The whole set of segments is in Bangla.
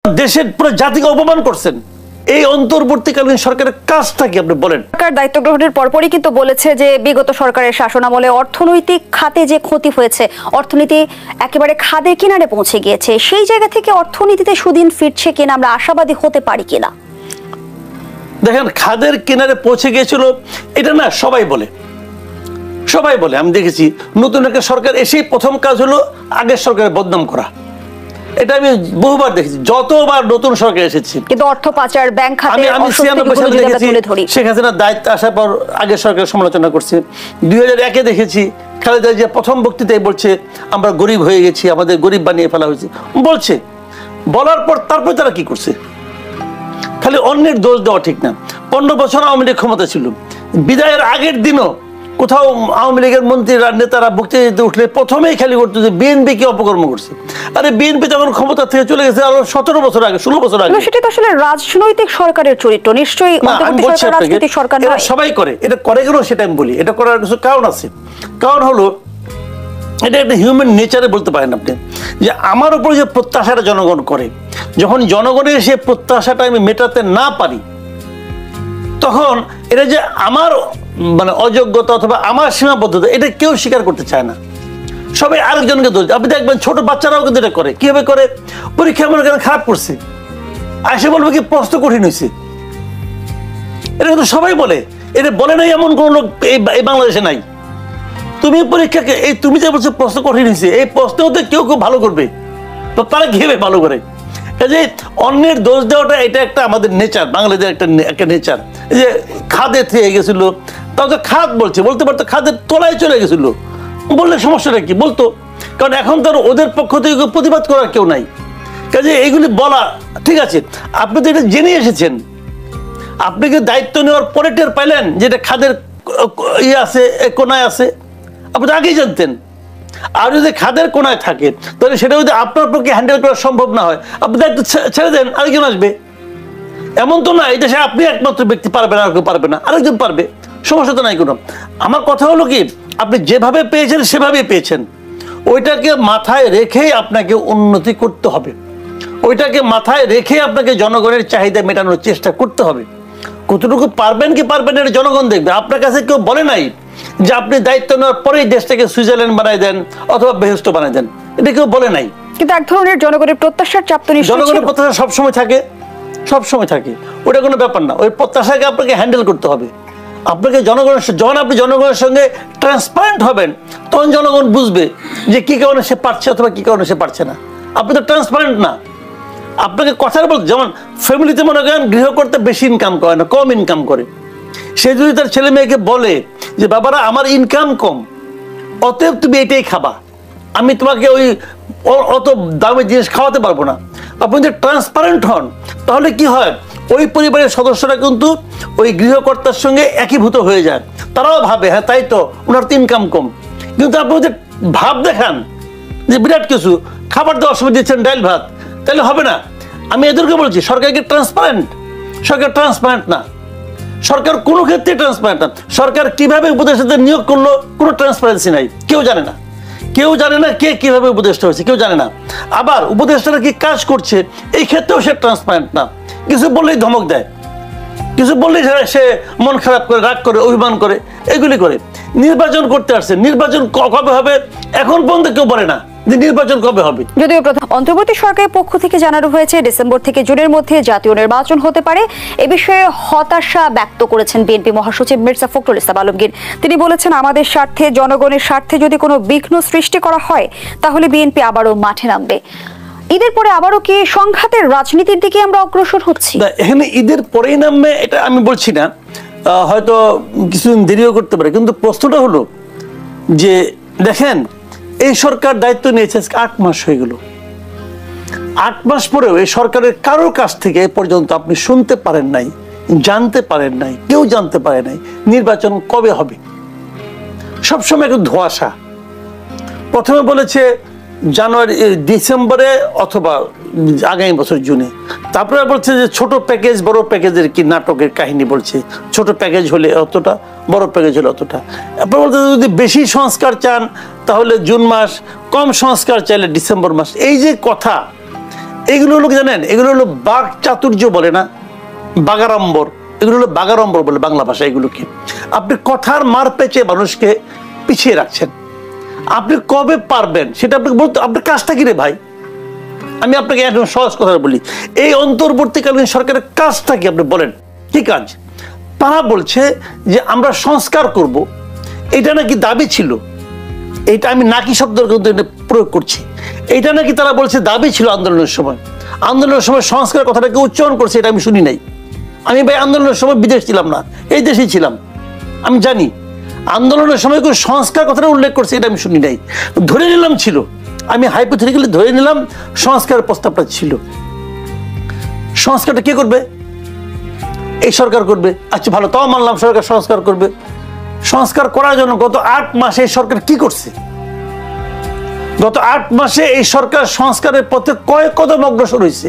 দেশের পুরো জাতিকে অপমান করছেন। এই অন্তর্বর্তীকালীন সরকারের কাজটা কি আপনি বলেন? সরকার দায়িত্ব গ্রহণের পরপরই কিন্তু বলেছে যে বিগত সরকারের শাসনামলে অর্থনৈতিক খাতে যে ক্ষতি হয়েছে, অর্থনীতি একেবারে খাদের কিনারে পৌঁছে গিয়েছে, সেই জায়গা থেকে অর্থনীতিতে সুদিন ফিরছে কিনা আমরা আশাবাদী হতে পারি কিনা? দেখেন, খাদের কিনারে পৌঁছে গিয়েছিল এটা না সবাই বলে, সবাই বলে। আমি দেখেছি নতুন একটা সরকার এসেই প্রথম কাজ হলো আগের সরকারের বদনাম করা। এটা আমি বহুবার দেখেছি, যতবার নতুন সরকার এসেছে। কিন্তু অর্থ পাচার, ব্যাংক খাতে আমি দেখেছি শেখ হাসিনা দায়িত্ব আসার পর আগের সরকারের সমালোচনা করছে। 2001-এ দেখেছি খালেদা জিয়া প্রথম বক্তৃতায় বলছে আমরা গরিব হয়ে গেছি, আমাদের গরিব বানিয়ে ফেলা হয়েছে বলছে। বলার পর তারপর তারা কি করছে? খালি অন্যের দোষ দেওয়া ঠিক না। 15 বছর আওয়ামী লীগ ক্ষমতা ছিল, বিদায়ের আগের দিনও কোথাও আওয়ামী লীগের মন্ত্রীরা নেতারা বক্তৃতা দিতে উঠলে প্রথমেই খালি করতো যে বিএনপি কি অপকর্ম করছে। আরে বিএনপি তখন ক্ষমতা থেকে চলে গেছে আরো 17 বছর আগে, 16 বছর আগে। সেটা তো আসলে রাজনৈতিক সরকারের চরিত্র, নিশ্চয়ই রাজনৈতিক সরকার নয়। সবাই করে, এটা করে গেল সেটা আমি বলি। এটা করার কিছু কারণ আছে। কারণ হলো এটা একটা হিউম্যান নেচারে বলতে পারেন আপনি, যে আমার উপর যে প্রত্যাশাটা জনগণ করে, যখন জনগণের সে প্রত্যাশাটা আমি মেটাতে না পারি, তখন এটা যে আমার মানে অযোগ্যতা অথবা আমার সীমাবদ্ধতা, এটা কেউ স্বীকার করতে চায় না। সবাই আরেকজনকে দোষ। আপনি দেখবেন ছোট বাচ্চারাও কিন্তু এটা করে। কিভাবে করে? পরীক্ষা মনে করেন খারাপ করছে, আসে বলবে কি প্রশ্ন কঠিন হয়েছে। এটা কিন্তু সবাই বলে। এটা বলে নাই এমন কোন লোক এই বাংলাদেশে নাই। তুমি পরীক্ষাকে এই তুমি যে বলছো প্রশ্ন কঠিন হয়েছে, এই প্রশ্ন হতে কেউ কেউ ভালো করবে, তো তারা কিভাবে ভালো করে? যে অন্যের দোষ দেওয়াটা এটা একটা আমাদের নেচার, বাংলাদেশের একটা নেচার। যে খাদে থেকে গেছিল, তাও তো খাদ বলছে, বলতে পারতো খাদের তলায় চলে গেছিল, বললে সমস্যাটা কি? বলতো। কারণ এখন তো ওদের পক্ষ থেকে প্রতিবাদ করার কেউ নাই। কাজে এইগুলি বলা ঠিক আছে। আপনি তো এটা জেনে এসেছেন, আপনি কি দায়িত্ব নেওয়ার পরে টের পাইলেন যেটা খাদের ইয়ে আছে, কোনায় আছে? আপনি তো আগেই জানতেন। আর যদি খাদের কোনায় থাকে তাহলে সেটা যদি আপনার পক্ষে হ্যান্ডেল করা সম্ভব না হয়, আপনি দায়িত্ব ছেড়ে দেন, আরেকজন আসবে। এমন তো না এই দেশে আপনি একমাত্র ব্যক্তি পারবেন, আর কেউ পারবে না, আরেকজন পারবে, সমস্যা তো নাই কোনো। আমার কথা হলো কি, আপনি যেভাবে পেয়েছেন সেভাবেই পেয়েছেন। ওইটাকে মাথায় রেখেই আপনাকে উন্নতি করতে হবে, ওইটাকে মাথায় রেখে আপনাকে জনগণের চাহিদা মেটানোর চেষ্টা করতে হবে। কতটুকু পারবেন কি পারবেন এটা জনগণ দেখবে। আপনার কাছে কেউ বলে নাই যে আপনি দায়িত্ব নেওয়ার পরেই দেশটাকে সুইজারল্যান্ড বানাই দেন অথবা বেহেশত বানাই দেন, এটা কেউ বলে নাই। কিন্তু এক ধরনের জনগণের প্রত্যাশার চাপ তো নিশ্চয়ই জনগণের প্রত্যাশা সবসময় থাকে, সবসময় থাকে, ওটা কোনো ব্যাপার না। ওই প্রত্যাশাকে আপনাকে হ্যান্ডেল করতে হবে। আপনাকে জনগণের, যখন আপনি জনগণের সঙ্গে ট্রান্সপারেন্ট হবেন, তখন জনগণ বুঝবে যে কি কারণে সে পারছে অথবা কি কারণে সে পারছে না। আপনি তো ট্রান্সপারেন্ট না। আপনাকে কথার বলতে, যেমন ফ্যামিলিতে মনে করেন গৃহকর্তা বেশি ইনকাম করে না, কম ইনকাম করে। সে যদি তার ছেলে মেয়েকে বলে যে বাবারা আমার ইনকাম কম, অতএব তুমি এটাই খাবা, আমি তোমাকে ওই অত দামি জিনিস খাওয়াতে পারবো না, আপনি যদি ট্রান্সপারেন্ট হন, তাহলে কি হয়, ওই পরিবারের সদস্যরা কিন্তু ওই গৃহকর্তার সঙ্গে একীভূত হয়ে যায়। তারাও ভাবে হ্যাঁ তাই তো, ওনার তো ইনকাম কম। কিন্তু আপনি যদি ভাব দেখান যে বিরাট কিছু খাবার দেওয়ার সময় দিচ্ছেন ডাল ভাত, তাহলে হবে না। আমি এদেরকে বলছি সরকারকে ট্রান্সপারেন্ট, সরকার ট্রান্সপারেন্ট না। সরকার কোনো ক্ষেত্রে ট্রান্সপারেন্ট না। সরকার কিভাবে উপদেষ্টাদের নিয়োগ করলো কোনো ট্রান্সপারেন্সি নাই, কেউ জানে না। কেউ জানে না কে কিভাবে উপদেষ্টা হয়েছে, কেউ জানে না। আবার উপদেষ্টারা কি কাজ করছে এই ক্ষেত্রেও সে ট্রান্সপারেন্ট না। কিছু বললেই ধমক দেয়, কিছু বললেই সে মন খারাপ করে, রাগ করে, অভিমান করে, এগুলি করে। নির্বাচন করতে আসছে, নির্বাচন কবে হবে এখন পর্যন্ত কেউ বলে না যে নির্বাচন কবে হবে। যদিও অন্তর্বর্তী সরকারের পক্ষ থেকে জানানো হয়েছে ডিসেম্বর থেকে জুনের মধ্যে জাতীয় নির্বাচন হতে পারে। এ বিষয়ে হতাশা ব্যক্ত করেছেন বিএনপি মহাসচিব মির্জা ফখরুল ইসলাম আলমগীর। তিনি বলেছেন আমাদের স্বার্থে, জনগণের স্বার্থে যদি কোনো বিঘ্ন সৃষ্টি করা হয় তাহলে বিএনপি আবারও মাঠে নামবে। ঈদের পরে আবারও কি সংঘাতের রাজনীতির দিকে আমরা অগ্রসর হচ্ছি? এখানে ঈদের পরেই নামবে এটা আমি বলছি না, হয়তো কিছুদিন দেরিও করতে পারে। কিন্তু প্রশ্নটা হলো যে দেখেন, এই সরকার দায়িত্ব নিয়েছে 8 মাস হয়ে গেল। 8 মাস পরেও এই সরকারের কারোর কাছ থেকে এ পর্যন্ত আপনি শুনতে পারেন নাই, জানতে পারেন নাই, কেউ জানতে পারে নাই নির্বাচন কবে হবে। সবসময় একটু ধোঁয়াশা। প্রথমে বলেছে জানুয়ারি, ডিসেম্বরে অথবা আগামী বছর জুনে। তারপরে বলছে যে ছোট প্যাকেজ বড় প্যাকেজের কি নাটকের কাহিনী বলছে, ছোট প্যাকেজ হলে অতটা, বড় প্যাকেজ হলে অতটা। এরপর বলতে যদি বেশি সংস্কার চান তাহলে জুন মাস, কম সংস্কার চাইলে ডিসেম্বর মাস। এই যে কথা, এগুলো হলো কি জানেন, এগুলো হলো বাক চাতুর্য বলে না, বাগাড়ম্বর, এগুলো হলো বাগাড়ম্বর বলে বাংলা ভাষা। এগুলোকে আপনি কথার মার পেঁচে মানুষকে পিছিয়ে রাখছেন। আপনি কবে পারবেন সেটা আপনাকে বলতে, আপনার কাজটা কি রে ভাই? আমি আপনাকে একদম সহজ কথা বলি, এই অন্তর্বর্তীকালীন সরকারের কাজটা কি আপনি বলেন, কি কাজ? তারা বলছে যে আমরা সংস্কার করব, এটা নাকি দাবি ছিল। এইটা আমি নাকি শব্দ প্রয়োগ করছি, এইটা নাকি তারা বলছে দাবি ছিল আন্দোলনের সময়। আন্দোলনের সময় সংস্কার কথাটাকে উচ্চারণ করছে, এটা আমি শুনি নাই। আমি ভাই আন্দোলনের সময় বিদেশ ছিলাম না, এই দেশেই ছিলাম, আমি জানি আন্দোলনের সময় কেউ সংস্কার কথাটা উল্লেখ করছে, এটা আমি শুনি নাই। ধরে নিলাম ছিল, আমি হাইপোথেটিক্যালি ধরে নিলাম সংস্কারের প্রস্তাবটা ছিল। সংস্কারটা কে করবে? এই সরকার করবে। আচ্ছা ভালো, তাও মানলাম সরকার সংস্কার করবে। সংস্কার করার জন্য গত 8 মাসে এই সরকার কি করছে? গত 8 মাসে এই সরকার সংস্কারের পথে কয়েক কদম অগ্রসর হয়েছে।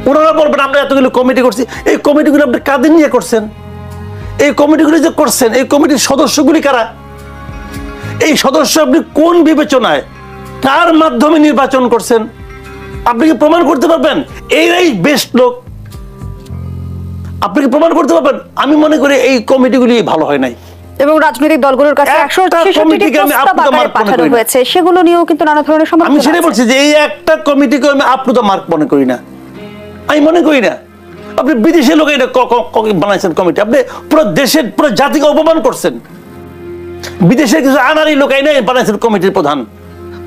ওনারা বলবেন আমরা এতগুলো কমিটি করছি, এই কমিটিগুলো আপনি কাদের নিয়ে করছেন? এই কমিটিগুলি যে করছেন, এই কমিটির সদস্যগুলি কারা? এই সদস্য আপনি কোন বিবেচনায়, কার মাধ্যমে নির্বাচন করছেন? আপনি কি প্রমাণ করতে পারবেন এরাই বেস্ট লোক? আপনি কি প্রমাণ করতে পারবেন? আমি মনে করি এই কমিটিগুলি ভালো হয় নাই। এবং রাজনৈতিক দলগুলোর কাছে 166টি প্রস্তাব আকারে পাঠানো হয়েছে, সেগুলো নিয়েও কিন্তু নানা ধরনের সমালোচনা। আমি সেটাই বলছি যে এই একটা কমিটিকে আমি আপ টু দ্য মার্ক মনে করি না, আমি মনে করি না। আপনি বিদেশের লোক এটা বানাইছেন কমিটি, আপনি পুরো দেশের পুরো জাতিকে অপমান করছেন। বিদেশের কিছু আনারি লোক এনে বানাইছেন কমিটির প্রধান,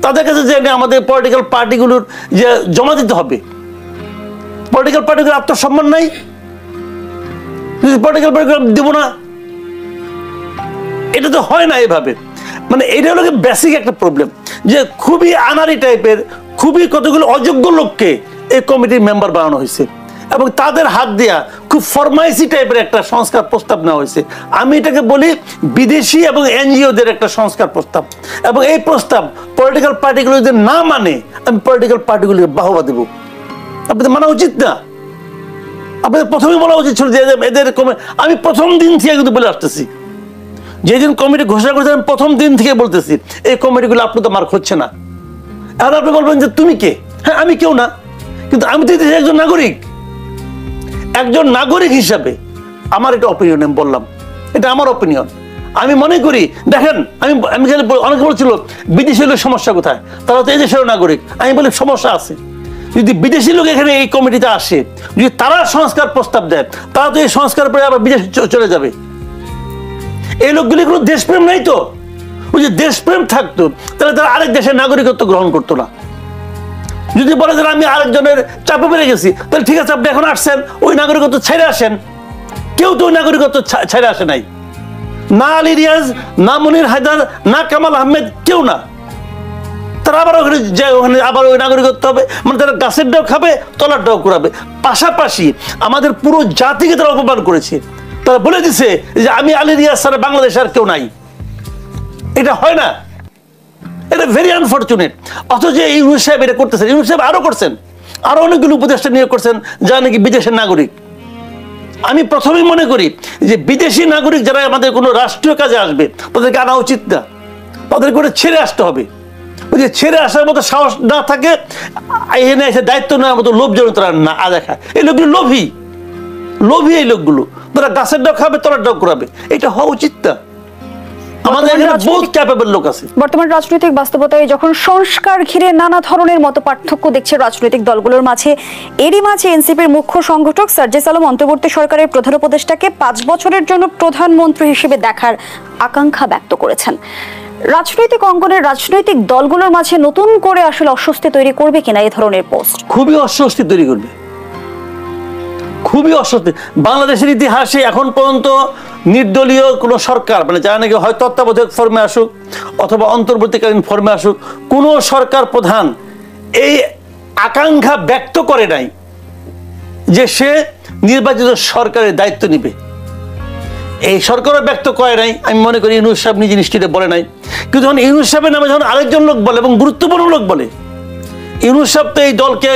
তাদের কাছে যে আমাদের পলিটিক্যাল পার্টিগুলোর যে জমা দিতে হবে। পলিটিক্যাল পার্টিগুলোর আত্মসম্মান নাই, পলিটিক্যাল পার্টিগুলো দেব না, এটা তো হয় না এভাবে। মানে এটা হলো বেসিক একটা প্রবলেম, যে খুবই আনারি টাইপের, খুবই কতগুলো অযোগ্য লোককে এই কমিটির মেম্বার বানানো হয়েছে এবং তাদের হাত দিয়া খুব ফরমাইসি টাইপের একটা সংস্কার প্রস্তাব নেওয়া হয়েছে। আমি এটাকে বলি বিদেশি এবং এনজিওদের একটা সংস্কার প্রস্তাব। এবং এই প্রস্তাব পলিটিক্যাল পার্টিগুলো যদি না মানে, আমি পলিটিক্যাল পার্টিগুলোকে বাহবা দেব। আপনাদের মানা উচিত না, আপনাদের প্রথমেই বলা উচিত ছিল যে এদের আমি প্রথম দিন থেকে কিন্তু বলে আসতেছি, যেদিন কমিটি ঘোষণা করেছে আমি প্রথম দিন থেকে বলতেছি এই কমিটিগুলো আপনার তো মার্ক হচ্ছে না। এখন আপনি বলবেন যে তুমি কে? হ্যাঁ আমি কেউ না, কিন্তু আমি তো দেশের একজন নাগরিক। একজন নাগরিক হিসাবে আমার এটা অপিনিয়ন, আমি বললাম এটা আমার অপিনিয়ন। আমি মনে করি, দেখেন আমি অনেকে বলছিল বিদেশি লোক সমস্যা কোথায়, তারা তো এই দেশের নাগরিক। আমি বলি সমস্যা আছে, যদি বিদেশি লোক এখানে এই কমিটিতে আসে, যদি তারা সংস্কার প্রস্তাব দেয়, তারা তো এই সংস্কার পরে আবার বিদেশে চলে যাবে। এই লোকগুলি কোনো দেশপ্রেম নাই তো, ওই যে দেশপ্রেম থাকতো তাহলে তারা আরেক দেশের নাগরিকত্ব গ্রহণ করতো না। যদি বলে যে আমি আরেকজনের চাপে পেরে গেছি, তাহলে ঠিক আছে আপনি এখন আসছেন, ওই নাগরিকত্ব ছেড়ে আসেন। কেউ তো ওই নাগরিকত্ব ছেড়ে আসে নাই, না আলী রিয়াজ, না মনির হায়দার, না কামাল আহমেদ, কেউ না। তারা আবার ওখানে যায়, ওখানে আবার ওই নাগরিকত্ব হবে, মানে তারা গাছের ডাও খাবে, তলার ডাও কুড়াবে। পাশাপাশি আমাদের পুরো জাতিকে তারা অপমান করেছে। তারা বলে দিছে যে আমি আলী রিয়াজ ছাড়া বাংলাদেশ আর কেউ নাই। এটা হয় না, এটা ভেরি আনফর্চুনেট। অথচ ইউনূস সাহেব এটা করতেছেন, ইউনূস সাহেব আরো করছেন, আরো অনেকগুলো উপদেষ্টা নিয়োগ করছেন যারা নাকি বিদেশের নাগরিক। আমি প্রথমেই মনে করি যে বিদেশি নাগরিক যারা আমাদের কোনো রাষ্ট্রীয় কাজে আসবে তাদেরকে আনা উচিত না, তাদেরকে করে ছেড়ে আসতে হবে। ওই যে ছেড়ে আসার মতো সাহস না থাকে, এনে এসে দায়িত্ব নেওয়ার মতো লোভজনক তারা না দেখায়। এই লোকগুলো লোভী, লোভী এই লোকগুলো, তারা গাছের ডাও খাবে, তলার ডাও করাবে। এটা হওয়া উচিত না। আমাদের এখানে বহুত ক্যাপেবল লোক আছে। বর্তমান রাজনৈতিক বাস্তবতায় যখন সংস্কার ঘিরে নানা ধরনের মত পার্থক্য দেখছে রাজনৈতিক দলগুলোর মাঝে, এরই মাঝে এনসিপির মুখ্য সংগঠক সার্জিস আলম অন্তর্বর্তী সরকারের প্রধান উপদেষ্টাকে 5 বছরের জন্য প্রধানমন্ত্রী হিসেবে দেখার আকাঙ্ক্ষা ব্যক্ত করেছেন। রাজনৈতিক অঙ্গনের রাজনৈতিক দলগুলোর মাঝে নতুন করে আসলে অস্বস্তি তৈরি করবে কিনা এই ধরনের পোস্ট? খুবই অস্বস্তি তৈরি করবে, খুবই অস্বস্তি। বাংলাদেশের ইতিহাসে এখন পর্যন্ত নির্দলীয় কোনো সরকার, মানে যারা নাকি হয় তত্ত্বাবধায়ক ফর্মে আসুক অথবা অন্তর্বর্তীকালীন ফর্মে আসুক, কোনো সরকার প্রধান এই আকাঙ্ক্ষা ব্যক্ত করে নাই যে সে নির্বাচিত সরকারের দায়িত্ব নিবে। এই সরকারও ব্যক্ত করে নাই। আমি মনে করি ইউনূস সাহেব নিজে নিশ্চিত বলে নাই, কিন্তু যখন ইউনূস সাহেবের নামে যখন আরেকজন লোক বলে এবং গুরুত্বপূর্ণ লোক বলে, ইউনূস সাহেব তো এই দলকে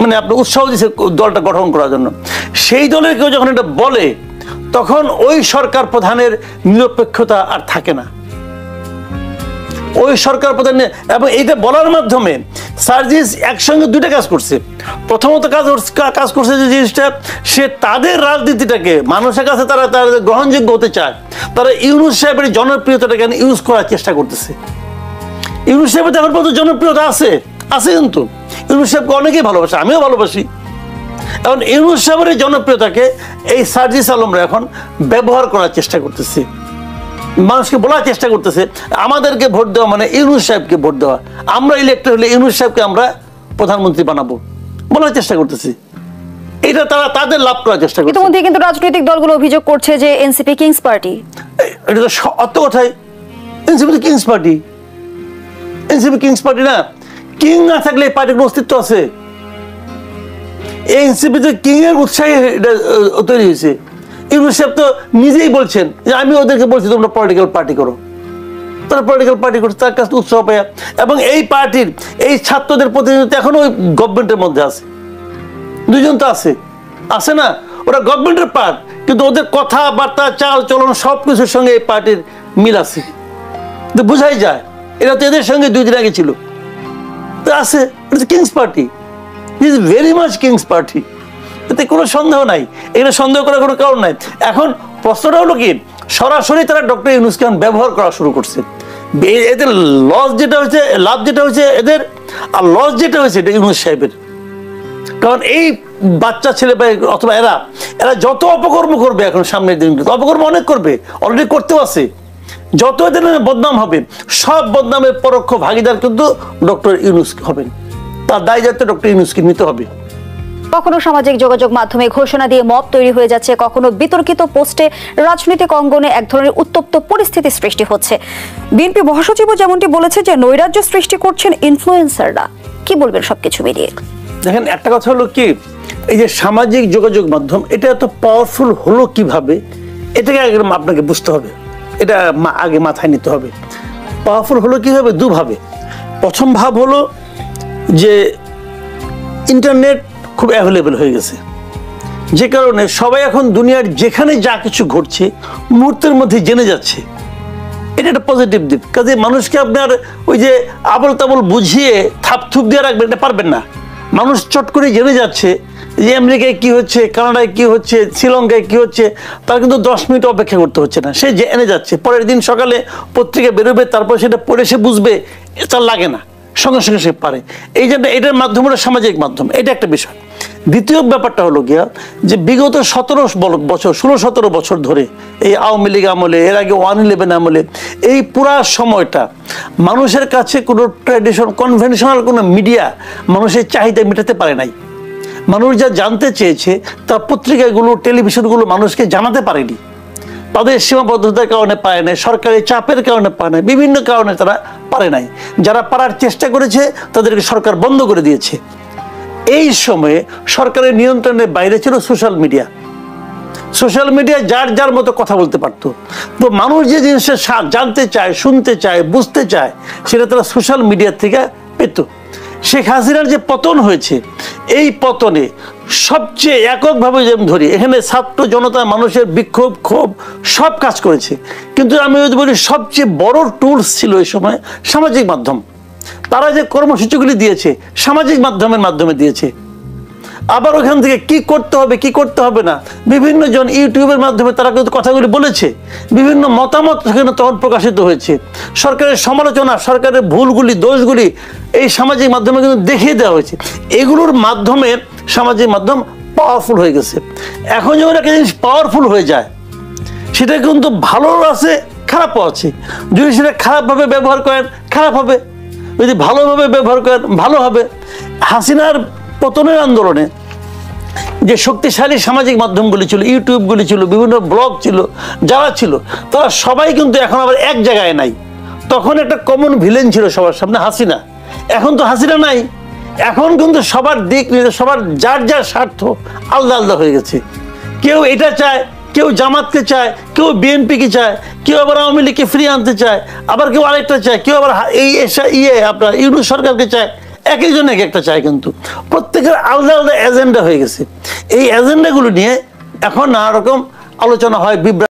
মানে আপনি উৎসাহ দিচ্ছে দলটা গঠন করার জন্য, সেই দলের কেউ যখন এটা বলে তখন ওই সরকার প্রধানের নিরপেক্ষতা আর থাকে না। ওই সরকার প্রধান, এবং এইটা বলার মাধ্যমে সার্জিস একসঙ্গে দুইটা কাজ করছে। প্রথমত কাজ করছে যে জিনিসটা, সে তাদের রাজনীতিটাকে মানুষের কাছে তারা গ্রহণযোগ্য হতে চায়, তারা ইউনূস সাহেবের জনপ্রিয়তাটাকে ইউজ করার চেষ্টা করতেছে। ইউনূস সাহেবের এখন পর্যন্ত জনপ্রিয়তা আছে কিন্তু ইউনূস সাহেবকে অনেকেই ভালোবাসে, আমিও ভালোবাসি। এখন ইউনূস সাহেবের জনপ্রিয়তাকে এই সার্জিস আলমরা এখন ব্যবহার করার চেষ্টা করতেছে, মানুষকে বলার চেষ্টা করতেছে আমাদেরকে ভোট দেওয়া মানে ইউনূস সাহেবকে ভোট দেওয়া, আমরা ইলেক্টেড হলে ইউনূস সাহেবকে আমরা প্রধানমন্ত্রী বানাবো বলার চেষ্টা করতেছি। এটা তারা তাদের লাভ করার চেষ্টা করছে। ইতিমধ্যে কিন্তু রাজনৈতিক দলগুলো অভিযোগ করছে যে এনসিপি কিংস পার্টি। এটা তো অত কথাই, এনসিপি তো king's party. NCP king's party না, কিং না থাকলে এই পার্টির অস্তিত্ব আছে। এনসিপিতে কিং এর উৎসাহে এটা তৈরি হয়েছে। ইউনূস সাহেব তো নিজেই বলছেন যে আমি ওদেরকে বলছি তোমরা পলিটিক্যাল পার্টি করো, তারা পলিটিক্যাল পার্টি করছে, তার কাছে উৎসাহ পায়। এবং এই পার্টির এই ছাত্রদের প্রতিনিধিত্ব এখনো ওই গভর্নমেন্টের মধ্যে আছে, দুইজন তো আছে না, ওরা গভর্নমেন্টের পার্ট, কিন্তু ওদের কথাবার্তা চাল চলন সবকিছুর সঙ্গে এই পার্টির মিল আছে, বোঝাই যায়। এরা তো এদের সঙ্গে 2 দিন আগে ছিল, তো আছে। King's party is very much king's party, এতে কোনো সন্দেহ নাই, এখানে সন্দেহ করার কোনো কারণ নাই। এখন প্রশ্নটা হলো কি, সরাসরি তারা ডক্টর ইউনূসকে ব্যবহার করা শুরু করছে। এদের লস যেটা হয়েছে, লাভ যেটা হয়েছে এদের, আর লস যেটা হয়েছে এটা ইউনূস সাহেবের। কারণ এই বাচ্চা ছেলে অথবা এরা যত অপকর্ম করবে এখন সামনের দিনগুলো, অপকর্ম অনেক করবে, অলরেডি করতেও আছে। যত এদের বদনাম হবে, সব বদনামের পরোক্ষ ভাগিদার কিন্তু ডক্টর ইউনূস হবেন, তার দায় দায়িত্ব ডক্টর ইউনূসকে নিতে হবে। কখনো সামাজিক যোগাযোগ মাধ্যমে ঘোষণা দিয়ে মব তৈরি হয়ে যাচ্ছে, কখনো বিতর্কিত পোস্টে রাজনৈতিক অঙ্গনে এক ধরনের উত্তপ্ত পরিস্থিতি সৃষ্টি হচ্ছে। বিএনপি মহাসচিবও যেমনটি বলেছে যে নৈরাজ্য সৃষ্টি করছেন ইনফ্লুয়েন্সাররা। কি বলবেন সবকিছু মিলিয়ে? দেখেন, একটা কথা হলো কি, এই যে সামাজিক যোগাযোগ মাধ্যম এটা এত পাওয়ারফুল হলো কিভাবে, এটাকে আগে আপনাকে বুঝতে হবে, এটা আগে মাথায় নিতে হবে। পাওয়ারফুল হলো কিভাবে? দুভাবে। প্রথম ভাব হলো যে ইন্টারনেট খুব অ্যাভেলেবেল হয়ে গেছে, যে কারণে সবাই এখন দুনিয়ার যেখানে যা কিছু ঘটছে মুহূর্তের মধ্যে জেনে যাচ্ছে। এটা একটা পজিটিভ দিক। কাজে মানুষকে আপনার ওই যে আবল তাবল বুঝিয়ে থাপথুপ দিয়ে রাখবেন, এটা পারবেন না। মানুষ চট করে জেনে যাচ্ছে যে আমেরিকায় কি হচ্ছে, কানাডায় কি হচ্ছে, শ্রীলঙ্কায় কি হচ্ছে, তার কিন্তু 10 মিনিট অপেক্ষা করতে হচ্ছে না, সে জেনে যাচ্ছে। পরের দিন সকালে পত্রিকা বেরোবে, তারপর সেটা পড়ে সে বুঝবে, তার লাগে না, সঙ্গে সঙ্গে সে পারে। এই জন্য এটার মাধ্যম হলো সামাজিক মাধ্যম, এটা একটা বিষয়। দ্বিতীয় ব্যাপারটা হলো গিয়া যে বিগত 16-17 বছর ধরে এই আওয়ামী লীগ আমলে, এর আগে 111 আমলে, এই পুরা সময়টা মানুষের কাছে কোনো কনভেনশনাল কোনো মিডিয়া মানুষের চাহিদা মেটাতে পারে নাই। মানুষ যা জানতে চেয়েছে তা পত্রিকাগুলো, টেলিভিশনগুলো মানুষকে জানাতে পারেনি, তাদের সীমাবদ্ধতার কারণে পারে নাই, সরকারি চাপের কারণে পারে নাই, বিভিন্ন কারণে তারা পারে নাই। যারা পারার চেষ্টা করেছে তাদেরকে সরকার বন্ধ করে দিয়েছে। এই সময়ে সরকারের নিয়ন্ত্রণের বাইরে ছিল সোশ্যাল মিডিয়া। সোশ্যাল মিডিয়া যার যার মতো কথা বলতে পারতো। তো মানুষ যে জিনিসটা জানতে চায়, শুনতে চায়, বুঝতে চায়, সেটা তারা সোশ্যাল মিডিয়া থেকে পেত। শেখ হাসিনার যে পতন হয়েছে, এই পতনে সবচেয়ে এককভাবে যেমন ধরি, এখানে ছাত্র জনতা, মানুষের বিক্ষোভ, ক্ষোভ সব কাজ করেছে, কিন্তু আমি যদি বলি সবচেয়ে বড় টুলস ছিল এই সময় সামাজিক মাধ্যম। তারা যে কর্মসূচিগুলি দিয়েছে সামাজিক মাধ্যমের মাধ্যমে দিয়েছে। আবার ওখান থেকে কি করতে হবে, কি করতে হবে না, বিভিন্ন জন ইউটিউবের মাধ্যমে তারা কিন্তু কথাগুলি বলেছে, বিভিন্ন মতামত সেখানে তখন প্রকাশিত হয়েছে। সরকারের সমালোচনা, সরকারের ভুলগুলি, দোষগুলি এই সামাজিক মাধ্যমে কিন্তু দেখিয়ে দেওয়া হয়েছে। এগুলোর মাধ্যমে সামাজিক মাধ্যম পাওয়ারফুল হয়ে গেছে। এখন যখন একটা জিনিস পাওয়ারফুল হয়ে যায়, সেটা কিন্তু ভালো আছে, খারাপও আছে। যদি সেটা খারাপভাবে ব্যবহার করেন খারাপ হবে, যদি ভালোভাবে ব্যবহার করেন ভালো হবে। হাসিনার পতনের আন্দোলনে যে শক্তিশালী সামাজিক মাধ্যমগুলি ছিল, ইউটিউবগুলি ছিল, বিভিন্ন ব্লগ ছিল, যারা ছিল তারা সবাই কিন্তু এখন আবার এক জায়গায় নাই। তখন একটা কমন ভিলেন ছিল সবার সামনে, হাসিনা। এখন তো হাসিনা নাই, এখন কিন্তু সবার দিক নিয়ে সবার যার যার স্বার্থ আলাদা আলাদা হয়ে গেছে। কেউ এটা চায়, কেউ জামাতকে চায়, কেউ বিএনপিকে চায়, কেউ আবার আওয়ামী লীগকে ফিরিয়ে আনতে চায়, আবার কেউ আরেকটা চায়, কেউ আবার আপনার ইউনূস সরকারকে চায়। এক একজন এক একটা চায়, কিন্তু প্রত্যেকের আলাদা আলাদা এজেন্ডা হয়ে গেছে। এই এজেন্ডাগুলো নিয়ে এখন নানা রকম আলোচনা হয়, বিভ্রাট